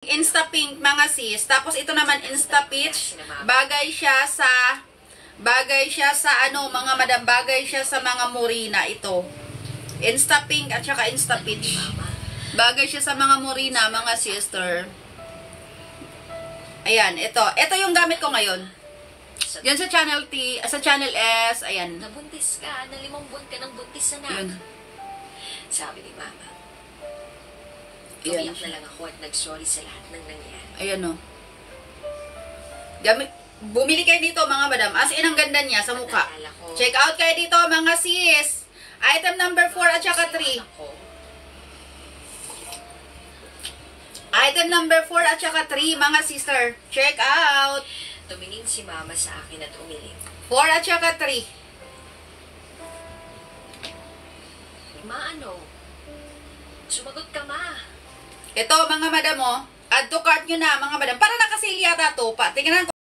Insta Pink mga sis. Tapos ito naman Insta Peach. Bagay siya sa ano mga madam, bagay siya sa mga morina ito. Insta Pink at saka Insta Peach. Bagay siya sa mga morina mga sister. Ayan, ito. Ito yung gamit ko ngayon. Yan sa channel T, sa channel S, ayan. Nabuntis ka, na 5 buwan ka ng buntis na. Yun. Sabi ni Mama. Ayan. Umiyak na lang ako at nag-sorry sa lahat ng nangyari. Ayan o. Bumili kayo dito mga madam. As in, ang ganda niya sa mukha. Check out kayo dito mga sis. Item number 4 at saka 3. Item number 4 at saka 3 mga sister. Check out. Tumingin si Mama sa akin at umiling. 4 at saka 3. Ma, ano? Sumagot ka, Ma. Ito mga madam o. Add to cart nyo na mga madam. Para nakasale yata to. Tingnan ko.